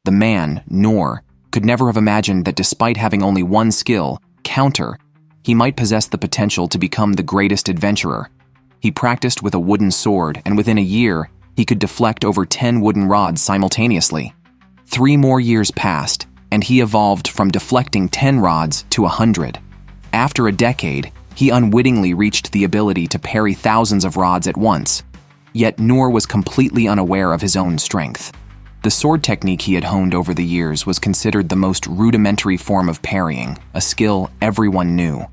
The man, Noor, could never have imagined that despite having only one skill, counter, he might possess the potential to become the greatest adventurer. He practiced with a wooden sword, and within a year, he could deflect over 10 wooden rods simultaneously. 3 more years passed, and he evolved from deflecting 10 rods to 100. After a decade, he unwittingly reached the ability to parry thousands of rods at once. Yet Noor was completely unaware of his own strength. The sword technique he had honed over the years was considered the most rudimentary form of parrying, a skill everyone knew.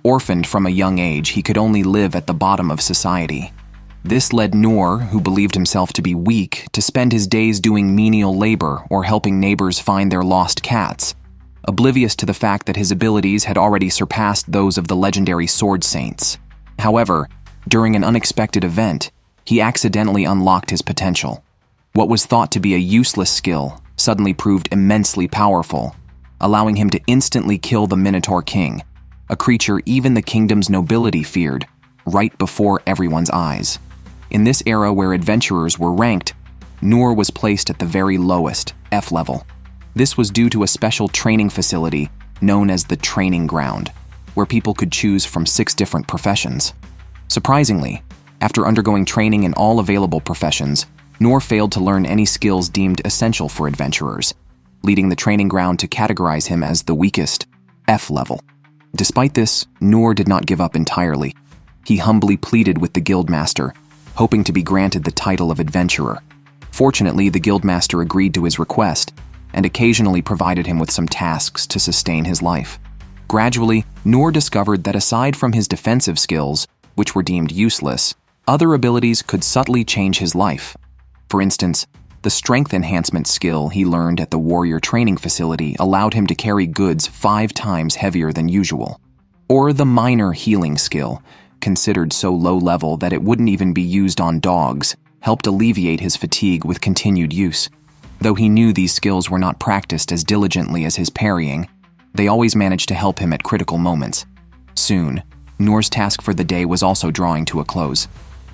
Orphaned from a young age, he could only live at the bottom of society. This led Noor, who believed himself to be weak, to spend his days doing menial labor or helping neighbors find their lost cats, oblivious to the fact that his abilities had already surpassed those of the legendary sword saints. However, during an unexpected event, he accidentally unlocked his potential. What was thought to be a useless skill suddenly proved immensely powerful, allowing him to instantly kill the Minotaur King, a creature even the kingdom's nobility feared, right before everyone's eyes. In this era where adventurers were ranked, Noor was placed at the very lowest, F level. This was due to a special training facility known as the Training Ground, where people could choose from 6 different professions. Surprisingly, after undergoing training in all available professions, Noor failed to learn any skills deemed essential for adventurers, leading the Training Ground to categorize him as the weakest, F level. Despite this, Noor did not give up entirely. He humbly pleaded with the Guildmaster, hoping to be granted the title of adventurer. Fortunately, the Guildmaster agreed to his request and occasionally provided him with some tasks to sustain his life. Gradually, Noor discovered that aside from his defensive skills, which were deemed useless, other abilities could subtly change his life. For instance, the strength enhancement skill he learned at the warrior training facility allowed him to carry goods 5 times heavier than usual. Or the minor healing skill, considered so low level that it wouldn't even be used on dogs, helped alleviate his fatigue with continued use. Though he knew these skills were not practiced as diligently as his parrying, they always managed to help him at critical moments. Soon, Noor's task for the day was also drawing to a close.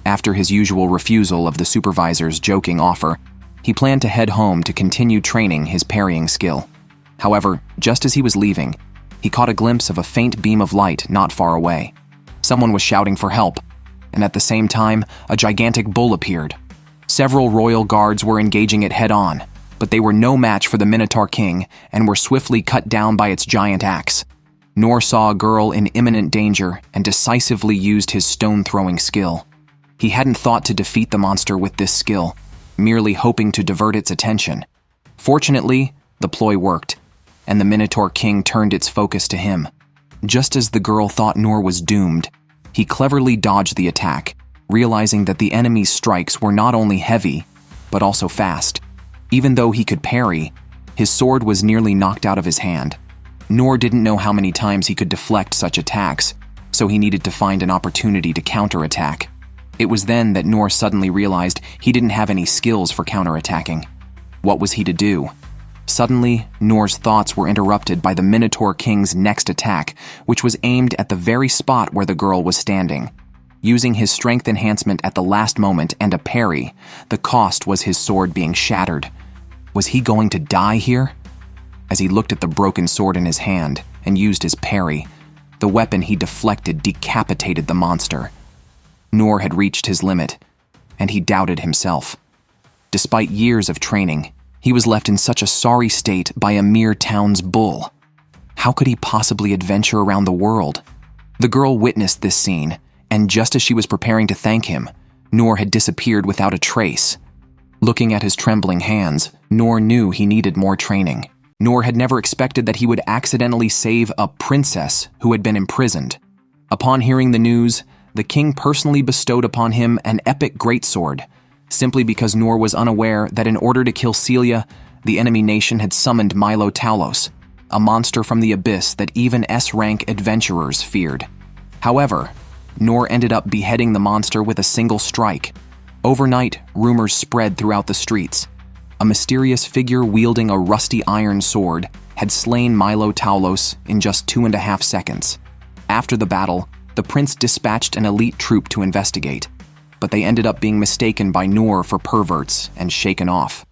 After his usual refusal of the supervisor's joking offer, he planned to head home to continue training his parrying skill. However, just as he was leaving, he caught a glimpse of a faint beam of light not far away. Someone was shouting for help, and at the same time, a gigantic bull appeared. Several royal guards were engaging it head-on, but they were no match for the Minotaur King and were swiftly cut down by its giant axe. Noor saw a girl in imminent danger and decisively used his stone-throwing skill. He hadn't thought to defeat the monster with this skill, merely hoping to divert its attention. Fortunately, the ploy worked, and the Minotaur King turned its focus to him. Just as the girl thought Noor was doomed, he cleverly dodged the attack, realizing that the enemy's strikes were not only heavy, but also fast. Even though he could parry, his sword was nearly knocked out of his hand. Noor didn't know how many times he could deflect such attacks, so he needed to find an opportunity to counterattack. It was then that Noor suddenly realized he didn't have any skills for counterattacking. What was he to do? Suddenly, Noor's thoughts were interrupted by the Minotaur King's next attack, which was aimed at the very spot where the girl was standing. Using his strength enhancement at the last moment and a parry, the cost was his sword being shattered. Was he going to die here? As he looked at the broken sword in his hand and used his parry, the weapon he deflected decapitated the monster. Noor had reached his limit, and he doubted himself. Despite years of training, he was left in such a sorry state by a mere town's bull. How could he possibly adventure around the world? The girl witnessed this scene, and just as she was preparing to thank him, Noor had disappeared without a trace. Looking at his trembling hands, Noor knew he needed more training. Noor had never expected that he would accidentally save a princess who had been imprisoned. Upon hearing the news, the king personally bestowed upon him an epic greatsword, simply because Noor was unaware that in order to kill Celia, the enemy nation had summoned Milo Talos, a monster from the abyss that even S-rank adventurers feared. However, Noor ended up beheading the monster with a single strike. Overnight, rumors spread throughout the streets. A mysterious figure wielding a rusty iron sword had slain Milo Talos in just 2.5 seconds. After the battle, the prince dispatched an elite troop to investigate, but they ended up being mistaken by Noor for perverts and shaken off.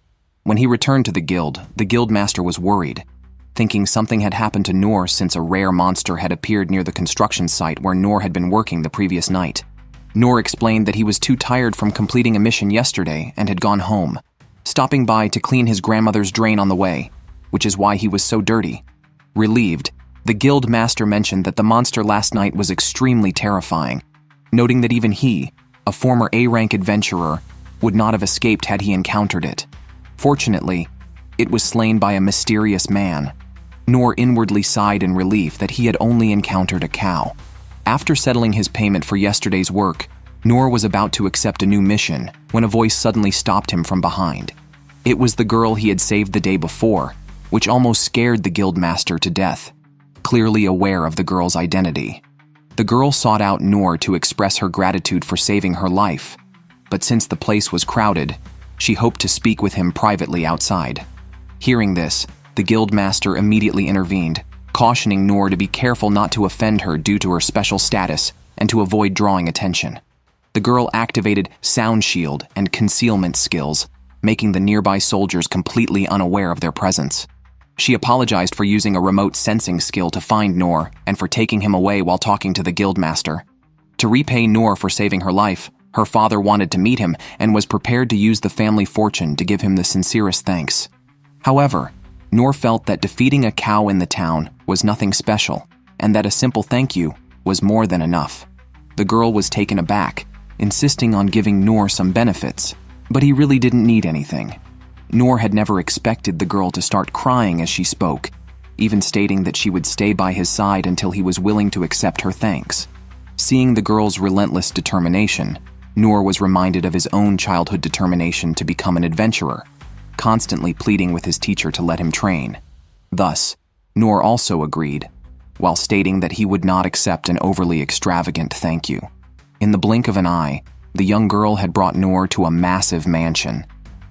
When he returned to the guild master was worried, thinking something had happened to Noor since a rare monster had appeared near the construction site where Noor had been working the previous night. Noor explained that he was too tired from completing a mission yesterday and had gone home, stopping by to clean his grandmother's drain on the way, which is why he was so dirty. Relieved, the guild master mentioned that the monster last night was extremely terrifying, noting that even he, a former A-rank adventurer, would not have escaped had he encountered it. Fortunately, it was slain by a mysterious man. Noor inwardly sighed in relief that he had only encountered a cow. After settling his payment for yesterday's work, Noor was about to accept a new mission when a voice suddenly stopped him from behind. It was the girl he had saved the day before, which almost scared the guildmaster to death, clearly aware of the girl's identity. The girl sought out Noor to express her gratitude for saving her life, but since the place was crowded, she hoped to speak with him privately outside. Hearing this, the guildmaster immediately intervened, cautioning Noor to be careful not to offend her due to her special status and to avoid drawing attention. The girl activated sound shield and concealment skills, making the nearby soldiers completely unaware of their presence. She apologized for using a remote sensing skill to find Noor and for taking him away while talking to the guildmaster. To repay Noor for saving her life, her father wanted to meet him and was prepared to use the family fortune to give him the sincerest thanks. However, Noor felt that defeating a cow in the town was nothing special, and that a simple thank you was more than enough. The girl was taken aback, insisting on giving Noor some benefits, but he really didn't need anything. Noor had never expected the girl to start crying as she spoke, even stating that she would stay by his side until he was willing to accept her thanks. Seeing the girl's relentless determination, Noor was reminded of his own childhood determination to become an adventurer, constantly pleading with his teacher to let him train. Thus, Noor also agreed, while stating that he would not accept an overly extravagant thank you. In the blink of an eye, the young girl had brought Noor to a massive mansion.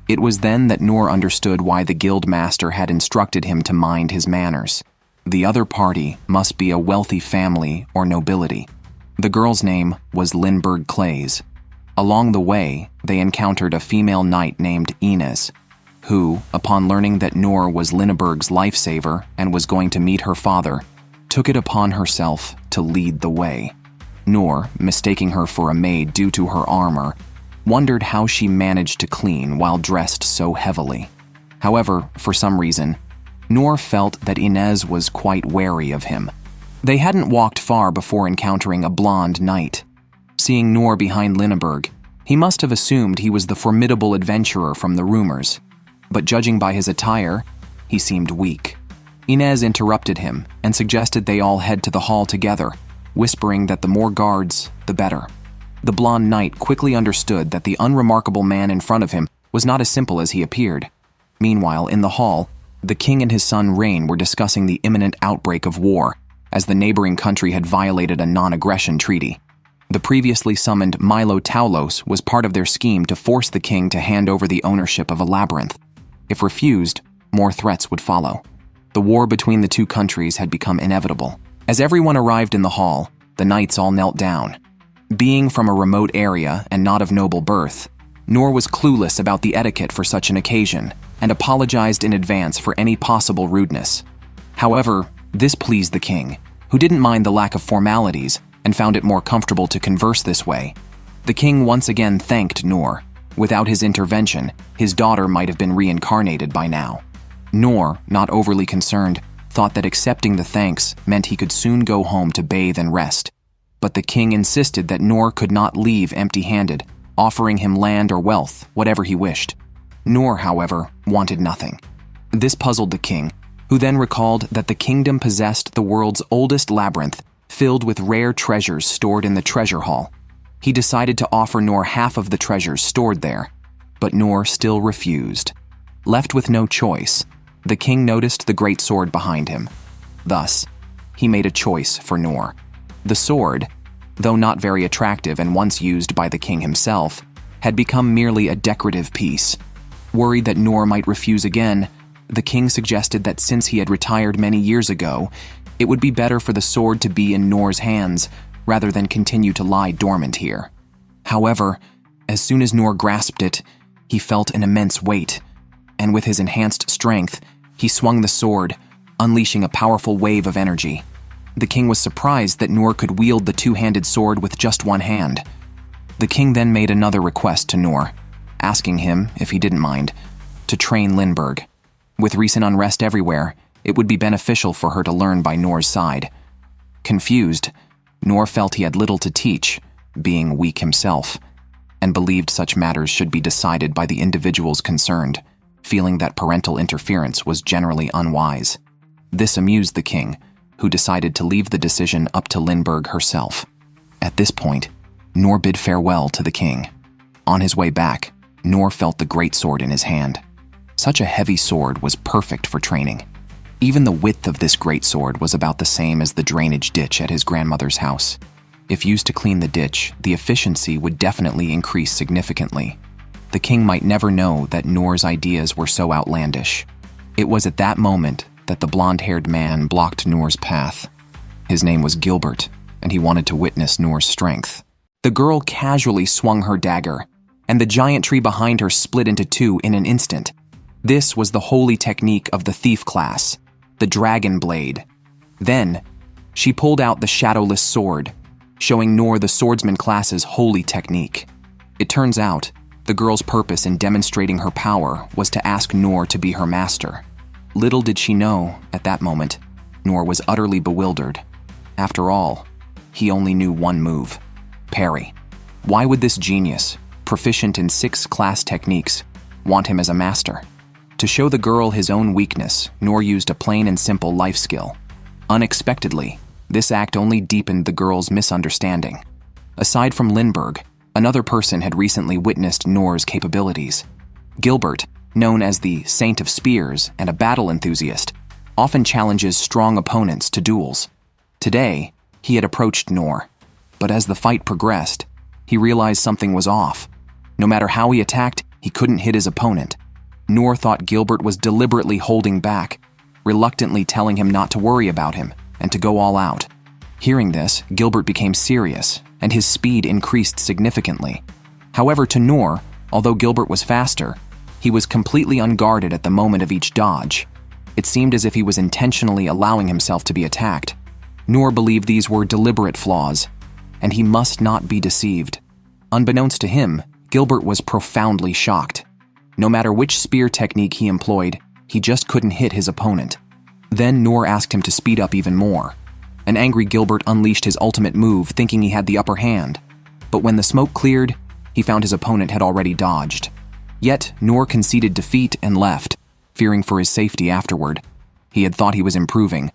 It was then that Noor understood why the guild master had instructed him to mind his manners. The other party must be a wealthy family or nobility. The girl's name was Lindbergh Clays. Along the way, they encountered a female knight named Inez, who, upon learning that Noor was Lindbergh's lifesaver and was going to meet her father, took it upon herself to lead the way. Noor, mistaking her for a maid due to her armor, wondered how she managed to clean while dressed so heavily. However, for some reason, Noor felt that Inez was quite wary of him. They hadn't walked far before encountering a blonde knight. Seeing Noor behind Lindbergh, he must have assumed he was the formidable adventurer from the rumors, but judging by his attire, he seemed weak. Inez interrupted him and suggested they all head to the hall together, whispering that the more guards, the better. The blonde knight quickly understood that the unremarkable man in front of him was not as simple as he appeared. Meanwhile, in the hall, the king and his son Rain were discussing the imminent outbreak of war, as the neighboring country had violated a non-aggression treaty. The previously summoned Milo Taulos was part of their scheme to force the king to hand over the ownership of a labyrinth. If refused, more threats would follow. The war between the two countries had become inevitable. As everyone arrived in the hall, the knights all knelt down. Being from a remote area and not of noble birth, Noor was clueless about the etiquette for such an occasion and apologized in advance for any possible rudeness. However, this pleased the king, who didn't mind the lack of formalities and found it more comfortable to converse this way. The king once again thanked Noor. Without his intervention, his daughter might have been reincarnated by now. Noor, not overly concerned, thought that accepting the thanks meant he could soon go home to bathe and rest. But the king insisted that Noor could not leave empty-handed, offering him land or wealth, whatever he wished. Noor, however, wanted nothing. This puzzled the king, who then recalled that the kingdom possessed the world's oldest labyrinth, filled with rare treasures stored in the treasure hall. He decided to offer Noor half of the treasures stored there, but Noor still refused. Left with no choice, the king noticed the great sword behind him. Thus, he made a choice for Noor. The sword, though not very attractive and once used by the king himself, had become merely a decorative piece. Worried that Noor might refuse again, the king suggested that since he had retired many years ago, it would be better for the sword to be in Noor's hands rather than continue to lie dormant here. However, as soon as Noor grasped it, he felt an immense weight, and with his enhanced strength, he swung the sword, unleashing a powerful wave of energy. The king was surprised that Noor could wield the two-handed sword with just one hand. The king then made another request to Noor, asking him, if he didn't mind, to train Lindbergh. With recent unrest everywhere, it would be beneficial for her to learn by Noor's side. Confused, Noor felt he had little to teach, being weak himself, and believed such matters should be decided by the individuals concerned, feeling that parental interference was generally unwise. This amused the king, who decided to leave the decision up to Lindbergh herself. At this point, Noor bid farewell to the king. On his way back, Noor felt the greatsword in his hand. Such a heavy sword was perfect for training. Even the width of this greatsword was about the same as the drainage ditch at his grandmother's house. If used to clean the ditch, the efficiency would definitely increase significantly. The king might never know that Noor's ideas were so outlandish. It was at that moment that the blonde-haired man blocked Noor's path. His name was Gilbert, and he wanted to witness Noor's strength. The girl casually swung her dagger, and the giant tree behind her split into two in an instant. This was the holy technique of the thief class, the dragon blade. Then, she pulled out the shadowless sword, showing Noor the swordsman class's holy technique. It turns out, the girl's purpose in demonstrating her power was to ask Noor to be her master. Little did she know, at that moment, Noor was utterly bewildered. After all, he only knew one move: parry. Why would this genius, proficient in 6 class techniques, want him as a master? To show the girl his own weakness, Noor used a plain and simple life skill. Unexpectedly, this act only deepened the girl's misunderstanding. Aside from Lindbergh, another person had recently witnessed Noor's capabilities. Gilbert, known as the Saint of Spears and a battle enthusiast, often challenges strong opponents to duels. Today, he had approached Noor, but as the fight progressed, he realized something was off. No matter how he attacked, he couldn't hit his opponent. Noor thought Gilbert was deliberately holding back, reluctantly telling him not to worry about him and to go all out. Hearing this, Gilbert became serious, and his speed increased significantly. However, to Noor, although Gilbert was faster, he was completely unguarded at the moment of each dodge. It seemed as if he was intentionally allowing himself to be attacked. Noor believed these were deliberate flaws, and he must not be deceived. Unbeknownst to him, Gilbert was profoundly shocked. No matter which spear technique he employed, he just couldn't hit his opponent. Then Noor asked him to speed up even more. An angry Gilbert unleashed his ultimate move, thinking he had the upper hand. But when the smoke cleared, he found his opponent had already dodged. Yet, Noor conceded defeat and left, fearing for his safety afterward. He had thought he was improving,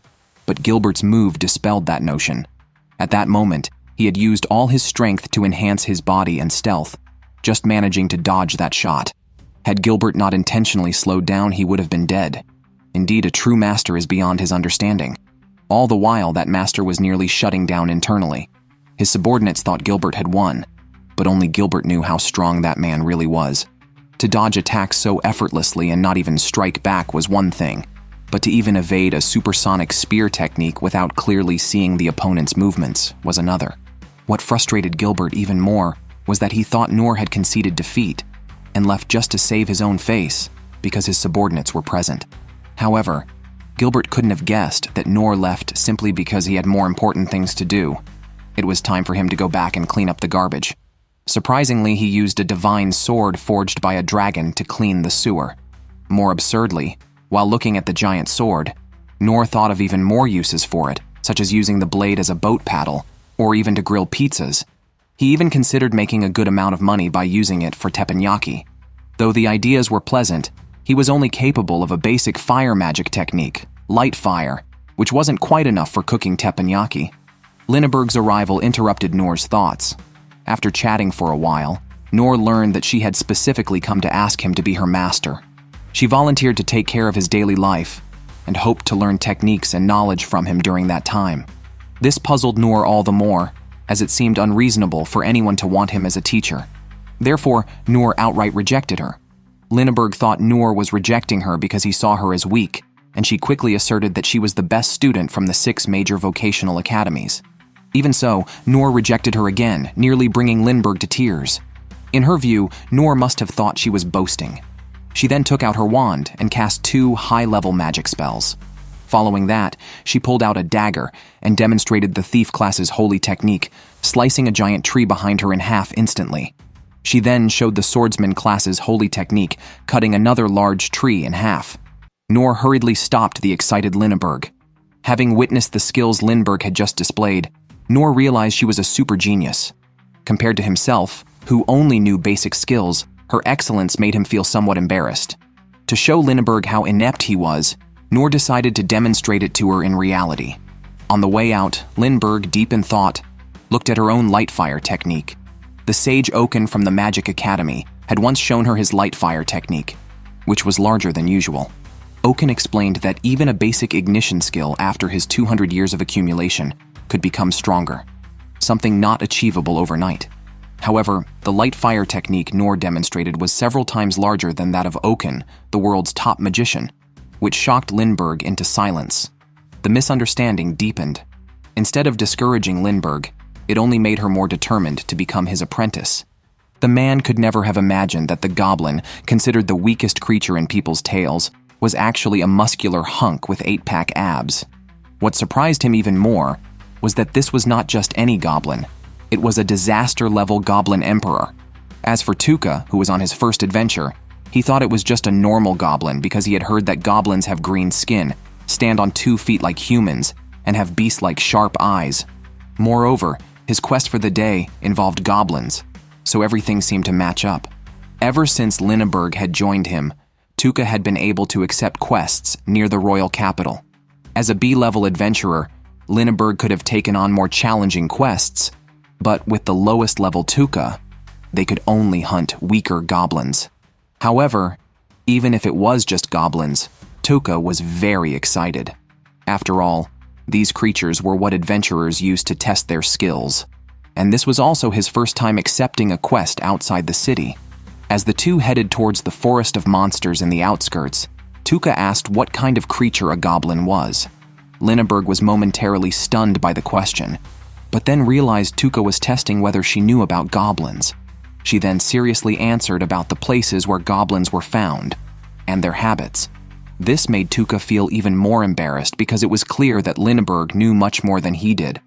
but Gilbert's move dispelled that notion. At that moment, he had used all his strength to enhance his body and stealth, just managing to dodge that shot. Had Gilbert not intentionally slowed down, he would have been dead. Indeed, a true master is beyond his understanding. All the while, that master was nearly shutting down internally. His subordinates thought Gilbert had won, but only Gilbert knew how strong that man really was. To dodge attacks so effortlessly and not even strike back was one thing, but to even evade a supersonic spear technique without clearly seeing the opponent's movements was another. What frustrated Gilbert even more was that he thought Noor had conceded defeat and left just to save his own face because his subordinates were present. However, Gilbert couldn't have guessed that Noor left simply because he had more important things to do. It was time for him to go back and clean up the garbage. Surprisingly, he used a divine sword forged by a dragon to clean the sewer. More absurdly, while looking at the giant sword, Noor thought of even more uses for it, such as using the blade as a boat paddle, or even to grill pizzas. He even considered making a good amount of money by using it for teppanyaki. Though the ideas were pleasant, he was only capable of a basic fire magic technique, light fire, which wasn't quite enough for cooking teppanyaki. Lindbergh's arrival interrupted Noor's thoughts. After chatting for a while, Noor learned that she had specifically come to ask him to be her master. She volunteered to take care of his daily life and hoped to learn techniques and knowledge from him during that time. This puzzled Noor all the more, as it seemed unreasonable for anyone to want him as a teacher. Therefore, Noor outright rejected her. Lindbergh thought Noor was rejecting her because he saw her as weak, and she quickly asserted that she was the best student from the 6 major vocational academies. Even so, Noor rejected her again, nearly bringing Lindbergh to tears. In her view, Noor must have thought she was boasting. She then took out her wand and cast 2 high-level magic spells. Following that, she pulled out a dagger and demonstrated the thief class's holy technique, slicing a giant tree behind her in half instantly. She then showed the swordsman class's holy technique, cutting another large tree in half. Noor hurriedly stopped the excited Lindbergh. Having witnessed the skills Lindbergh had just displayed, Noor realized she was a super genius. Compared to himself, who only knew basic skills, her excellence made him feel somewhat embarrassed. To show Lindbergh how inept he was, Noor decided to demonstrate it to her in reality. On the way out, Lindbergh, deep in thought, looked at her own light fire technique. The sage Oaken from the Magic Academy had once shown her his light fire technique, which was larger than usual. Oaken explained that even a basic ignition skill after his 200 years of accumulation could become stronger, something not achievable overnight. However, the light fire technique Noor demonstrated was several times larger than that of Oaken, the world's top magician, which shocked Lindbergh into silence. The misunderstanding deepened. Instead of discouraging Lindbergh, it only made her more determined to become his apprentice. The man could never have imagined that the goblin, considered the weakest creature in people's tales, was actually a muscular hunk with 8-pack abs. What surprised him even more was that this was not just any goblin. It was a disaster-level goblin emperor. As for Tuka, who was on his first adventure, he thought it was just a normal goblin because he had heard that goblins have green skin, stand on 2 feet like humans, and have beast-like sharp eyes. Moreover, his quest for the day involved goblins, so everything seemed to match up. Ever since Lindbergh had joined him, Tuka had been able to accept quests near the royal capital. As a B-level adventurer, Lindbergh could have taken on more challenging quests, but with the lowest level Tuka, they could only hunt weaker goblins. However, even if it was just goblins, Tuka was very excited. After all, these creatures were what adventurers used to test their skills, and this was also his first time accepting a quest outside the city. As the two headed towards the forest of monsters in the outskirts, Tuka asked what kind of creature a goblin was. Lindbergh was momentarily stunned by the question, but then realized Tuka was testing whether she knew about goblins. She then seriously answered about the places where goblins were found, and their habits. This made Tuka feel even more embarrassed because it was clear that Lindbergh knew much more than he did.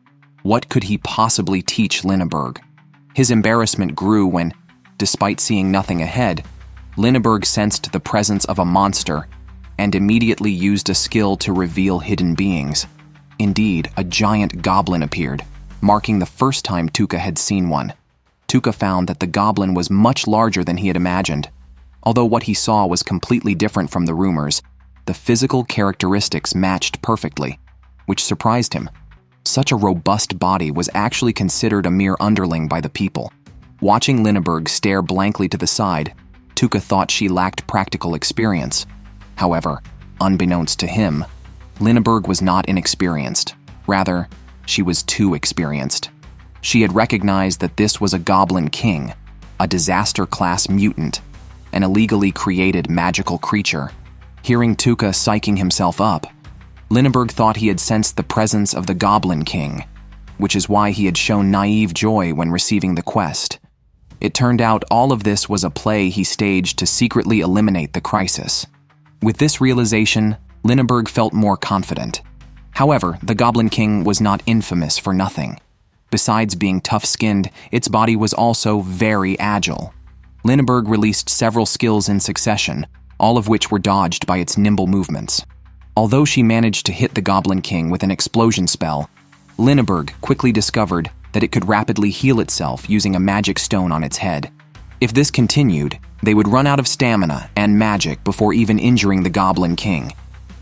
What could he possibly teach Lindbergh? His embarrassment grew when, despite seeing nothing ahead, Lindbergh sensed the presence of a monster and immediately used a skill to reveal hidden beings. Indeed, a giant goblin appeared, marking the first time Tuka had seen one. Tuka found that the goblin was much larger than he had imagined. Although what he saw was completely different from the rumors, the physical characteristics matched perfectly, which surprised him. Such a robust body was actually considered a mere underling by the people. Watching Lindbergh stare blankly to the side, Tuka thought she lacked practical experience. However, unbeknownst to him, Lindbergh was not inexperienced. Rather, she was too experienced. She had recognized that this was a goblin king, a disaster-class mutant, an illegally created magical creature. Hearing Tuka psyching himself up, Lindbergh thought he had sensed the presence of the Goblin King, which is why he had shown naive joy when receiving the quest. It turned out all of this was a play he staged to secretly eliminate the crisis. With this realization, Lindbergh felt more confident. However, the Goblin King was not infamous for nothing. Besides being tough-skinned, its body was also very agile. Lindbergh released several skills in succession, all of which were dodged by its nimble movements. Although she managed to hit the Goblin King with an explosion spell, Lindbergh quickly discovered that it could rapidly heal itself using a magic stone on its head. If this continued, they would run out of stamina and magic before even injuring the Goblin King.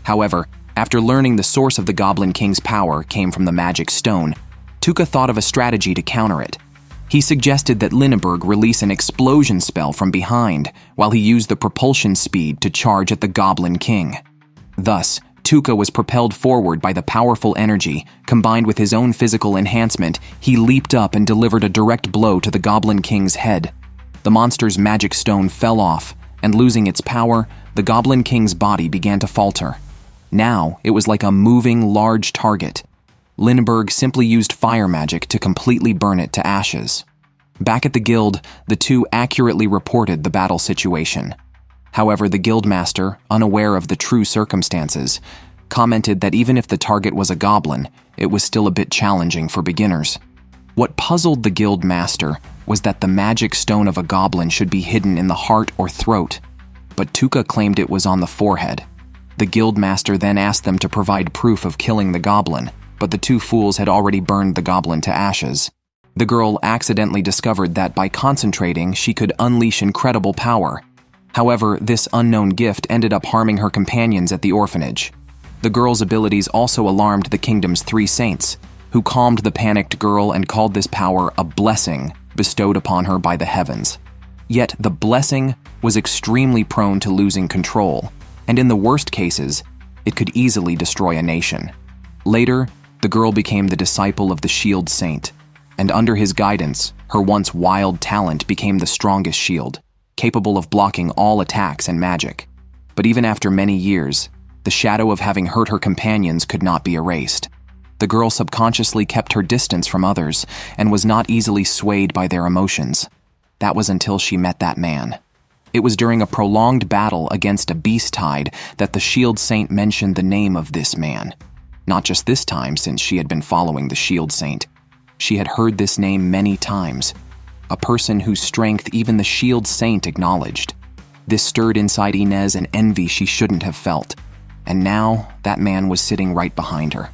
However, after learning the source of the Goblin King's power came from the magic stone, Tuka thought of a strategy to counter it. He suggested that Lindbergh release an explosion spell from behind while he used the propulsion speed to charge at the Goblin King. Thus, Tuka was propelled forward by the powerful energy. Combined with his own physical enhancement, he leaped up and delivered a direct blow to the Goblin King's head. The monster's magic stone fell off, and losing its power, the Goblin King's body began to falter. Now, it was like a moving, large target. Lindbergh simply used fire magic to completely burn it to ashes. Back at the guild, the two accurately reported the battle situation. However, the guildmaster, unaware of the true circumstances, commented that even if the target was a goblin, it was still a bit challenging for beginners. What puzzled the guildmaster was that the magic stone of a goblin should be hidden in the heart or throat, but Tuka claimed it was on the forehead. The guildmaster then asked them to provide proof of killing the goblin, but the two fools had already burned the goblin to ashes. The girl accidentally discovered that by concentrating, she could unleash incredible power. However, this unknown gift ended up harming her companions at the orphanage. The girl's abilities also alarmed the kingdom's 3 saints, who calmed the panicked girl and called this power a blessing bestowed upon her by the heavens. Yet the blessing was extremely prone to losing control, and in the worst cases, it could easily destroy a nation. Later, the girl became the disciple of the Shield Saint, and under his guidance, her once wild talent became the strongest shield, capable of blocking all attacks and magic. But even after many years, the shadow of having hurt her companions could not be erased. The girl subconsciously kept her distance from others and was not easily swayed by their emotions. That was until she met that man. It was during a prolonged battle against a beast tide that the Shield Saint mentioned the name of this man. Not just this time, since she had been following the Shield Saint. She had heard this name many times. A person whose strength even the Shield Saint acknowledged. This stirred inside Inez an envy she shouldn't have felt. And now, that man was sitting right behind her.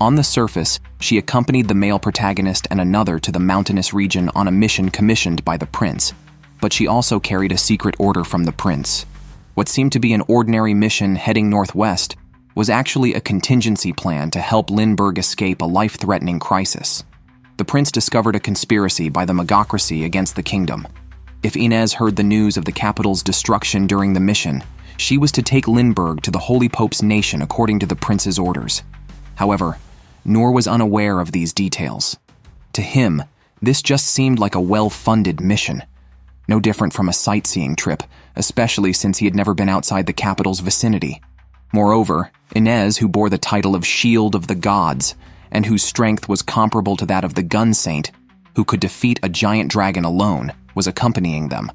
On the surface, she accompanied the male protagonist and another to the mountainous region on a mission commissioned by the prince. But she also carried a secret order from the prince. What seemed to be an ordinary mission heading northwest was actually a contingency plan to help Lindbergh escape a life-threatening crisis. The prince discovered a conspiracy by the Magocracy against the kingdom. If Inez heard the news of the capital's destruction during the mission, she was to take Lindbergh to the Holy Pope's nation according to the prince's orders. However, Noor was unaware of these details. To him, this just seemed like a well-funded mission. No different from a sightseeing trip, especially since he had never been outside the capital's vicinity. Moreover, Inez, who bore the title of Shield of the Gods, and whose strength was comparable to that of the Gun Saint, who could defeat a giant dragon alone, was accompanying them.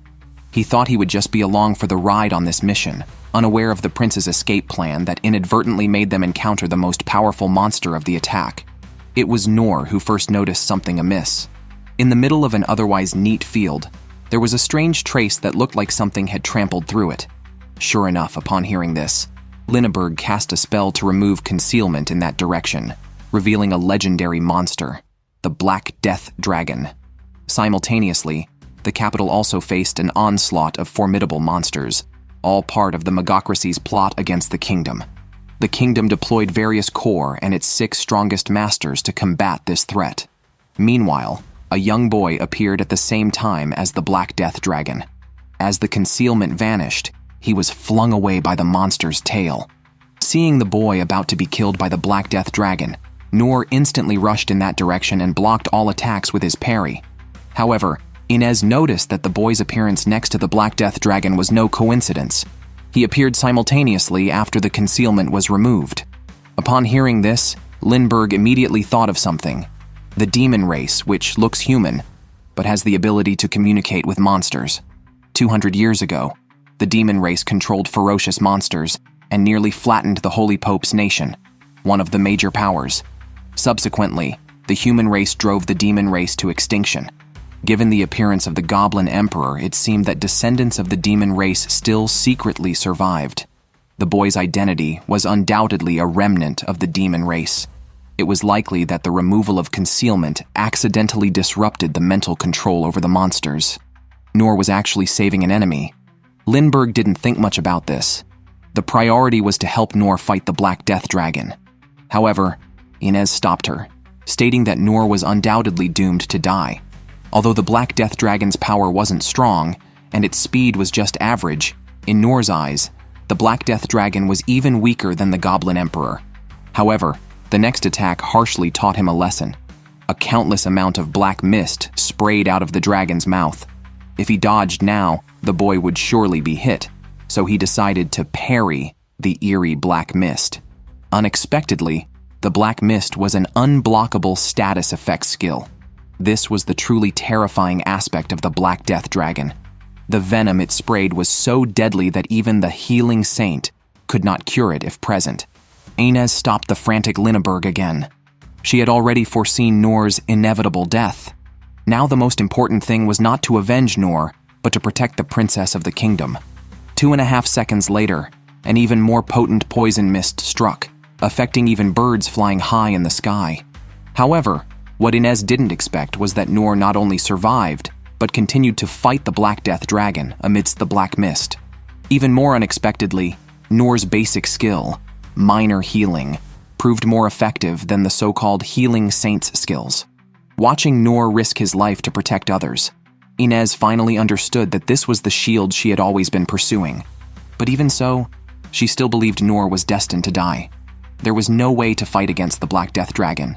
He thought he would just be along for the ride on this mission, unaware of the prince's escape plan that inadvertently made them encounter the most powerful monster of the attack. It was Noor who first noticed something amiss. In the middle of an otherwise neat field, there was a strange trace that looked like something had trampled through it. Sure enough, upon hearing this, Lindbergh cast a spell to remove concealment in that direction, revealing a legendary monster, the Black Death Dragon. Simultaneously, the capital also faced an onslaught of formidable monsters, all part of the Magocracy's plot against the kingdom. The kingdom deployed various corps and its 6 strongest masters to combat this threat. Meanwhile, a young boy appeared at the same time as the Black Death Dragon. As the concealment vanished, he was flung away by the monster's tail. Seeing the boy about to be killed by the Black Death Dragon, Noor instantly rushed in that direction and blocked all attacks with his parry. However, Inez noticed that the boy's appearance next to the Black Death Dragon was no coincidence. He appeared simultaneously after the concealment was removed. Upon hearing this, Lindbergh immediately thought of something. The demon race, which looks human, but has the ability to communicate with monsters. 200 years ago, the demon race controlled ferocious monsters and nearly flattened the Holy Pope's nation, one of the major powers. Subsequently, the human race drove the demon race to extinction. Given the appearance of the Goblin Emperor, it seemed that descendants of the demon race still secretly survived. The boy's identity was undoubtedly a remnant of the demon race. It was likely that the removal of concealment accidentally disrupted the mental control over the monsters. Noor was actually saving an enemy. Lindbergh didn't think much about this. The priority was to help Noor fight the Black Death Dragon. However, Inez stopped her, stating that Noor was undoubtedly doomed to die. Although the Black Death Dragon's power wasn't strong, and its speed was just average, in Noor's eyes, the Black Death Dragon was even weaker than the Goblin Emperor. However, the next attack harshly taught him a lesson. A countless amount of black mist sprayed out of the dragon's mouth. If he dodged now, the boy would surely be hit, so he decided to parry the eerie black mist. Unexpectedly, the black mist was an unblockable status effect skill. This was the truly terrifying aspect of the Black Death Dragon. The venom it sprayed was so deadly that even the healing saint could not cure it if present. Inez stopped the frantic Linneberg again. She had already foreseen Noor's inevitable death. Now the most important thing was not to avenge Noor, but to protect the princess of the kingdom. 2.5 seconds later, an even more potent poison mist struck, affecting even birds flying high in the sky. However, what Inez didn't expect was that Noor not only survived, but continued to fight the Black Death Dragon amidst the black mist. Even more unexpectedly, Noor's basic skill, minor healing, proved more effective than the so-called healing saint's skills. Watching Noor risk his life to protect others, Inez finally understood that this was the shield she had always been pursuing. But even so, she still believed Noor was destined to die. There was no way to fight against the Black Death Dragon,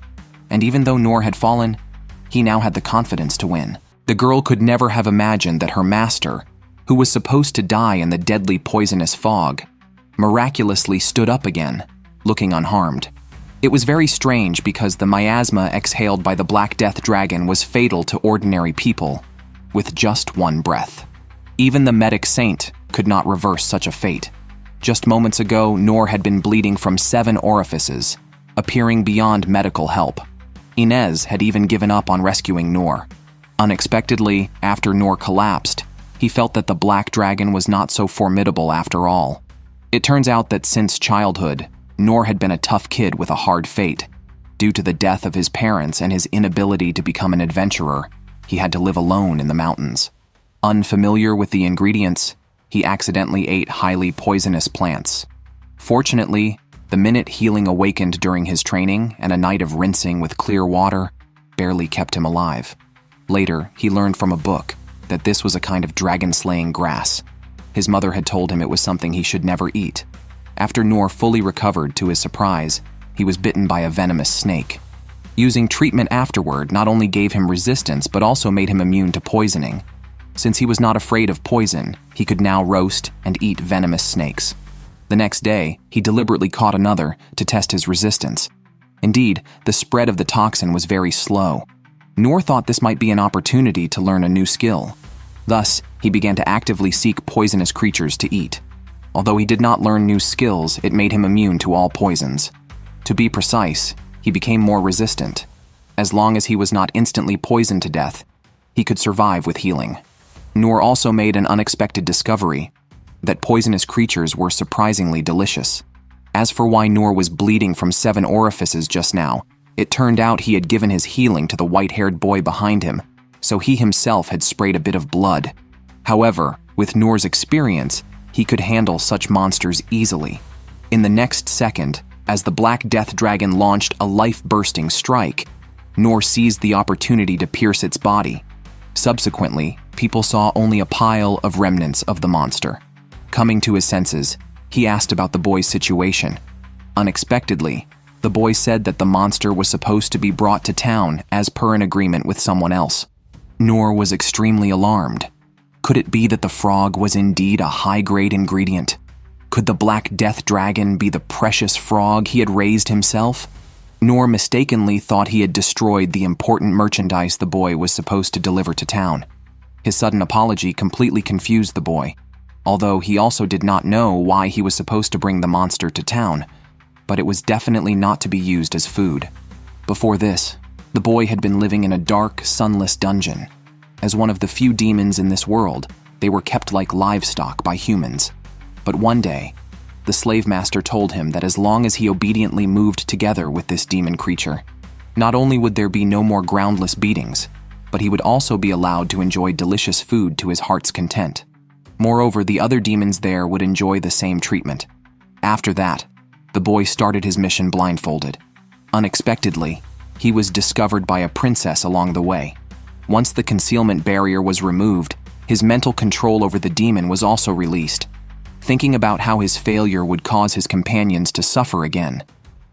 and even though Noor had fallen, he now had the confidence to win. The girl could never have imagined that her master, who was supposed to die in the deadly poisonous fog, miraculously stood up again, looking unharmed. It was very strange because the miasma exhaled by the Black Death Dragon was fatal to ordinary people, with just one breath. Even the medic saint could not reverse such a fate. Just moments ago, Noor had been bleeding from 7 orifices, appearing beyond medical help. Inez had even given up on rescuing Noor. Unexpectedly, after Noor collapsed, he felt that the Black Dragon was not so formidable after all. It turns out that since childhood, Noor had been a tough kid with a hard fate. Due to the death of his parents and his inability to become an adventurer, he had to live alone in the mountains. Unfamiliar with the ingredients, he accidentally ate highly poisonous plants. Fortunately, the minute healing awakened during his training and a night of rinsing with clear water barely kept him alive. Later, he learned from a book that this was a kind of dragon-slaying grass. His mother had told him it was something he should never eat. After Noor fully recovered, to his surprise, he was bitten by a venomous snake. Using treatment afterward not only gave him resistance but also made him immune to poisoning. Since he was not afraid of poison, he could now roast and eat venomous snakes. The next day, he deliberately caught another to test his resistance. Indeed, the spread of the toxin was very slow. Noor thought this might be an opportunity to learn a new skill. Thus, he began to actively seek poisonous creatures to eat. Although he did not learn new skills, it made him immune to all poisons. To be precise, he became more resistant. As long as he was not instantly poisoned to death, he could survive with healing. Noor also made an unexpected discovery, that poisonous creatures were surprisingly delicious. As for why Noor was bleeding from 7 orifices just now, it turned out he had given his healing to the white-haired boy behind him, so he himself had sprayed a bit of blood. However, with Noor's experience, he could handle such monsters easily. In the next second, as the Black Death Dragon launched a life-bursting strike, Noor seized the opportunity to pierce its body. Subsequently, people saw only a pile of remnants of the monster. Coming to his senses, he asked about the boy's situation. Unexpectedly, the boy said that the monster was supposed to be brought to town as per an agreement with someone else. Noor was extremely alarmed. Could it be that the frog was indeed a high-grade ingredient? Could the Black Death Dragon be the precious frog he had raised himself? Noor mistakenly thought he had destroyed the important merchandise the boy was supposed to deliver to town. His sudden apology completely confused the boy, although he also did not know why he was supposed to bring the monster to town, but it was definitely not to be used as food. Before this, the boy had been living in a dark, sunless dungeon. As one of the few demons in this world, they were kept like livestock by humans. But one day, the slave master told him that as long as he obediently moved together with this demon creature, not only would there be no more groundless beatings, but he would also be allowed to enjoy delicious food to his heart's content. Moreover, the other demons there would enjoy the same treatment. After that, the boy started his mission blindfolded. Unexpectedly, he was discovered by a princess along the way. Once the concealment barrier was removed, his mental control over the demon was also released. Thinking about how his failure would cause his companions to suffer again,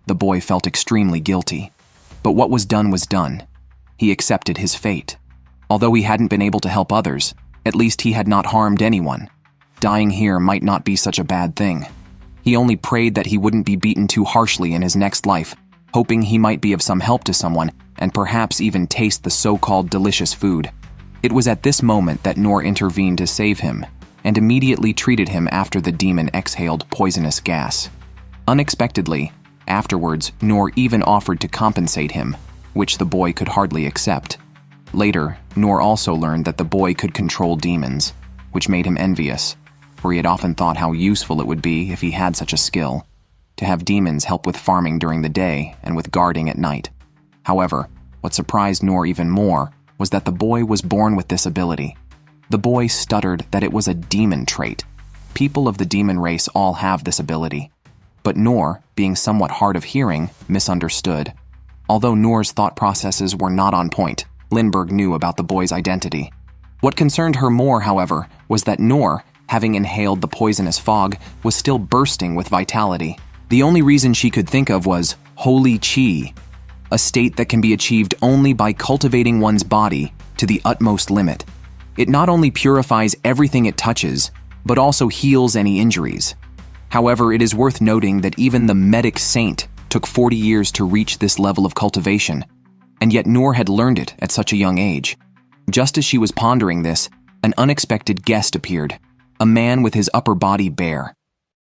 the boy felt extremely guilty. But what was done was done. He accepted his fate. Although he hadn't been able to help others, at least he had not harmed anyone. Dying here might not be such a bad thing. He only prayed that he wouldn't be beaten too harshly in his next life, hoping he might be of some help to someone and perhaps even taste the so-called delicious food. It It was at this moment that Noor intervened to save him, and immediately treated him after the demon exhaled poisonous gas. Unexpectedly, afterwards, Noor even offered to compensate him, which the boy could hardly accept. Later, Noor also learned that the boy could control demons, which made him envious, for he had often thought how useful it would be if he had such a skill, to have demons help with farming during the day and with guarding at night. However, what surprised Noor even more was that the boy was born with this ability. The boy stuttered that it was a demon trait. People of the demon race all have this ability. But Noor, being somewhat hard of hearing, misunderstood. Although Noor's thought processes were not on point, Lindbergh knew about the boy's identity. What concerned her more, however, was that Noor, having inhaled the poisonous fog, was still bursting with vitality. The only reason she could think of was holy chi, a state that can be achieved only by cultivating one's body to the utmost limit. It not only purifies everything it touches, but also heals any injuries. However, it is worth noting that even the medic saint took 40 years to reach this level of cultivation, and yet Noor had learned it at such a young age. Just as she was pondering this, an unexpected guest appeared, a man with his upper body bare.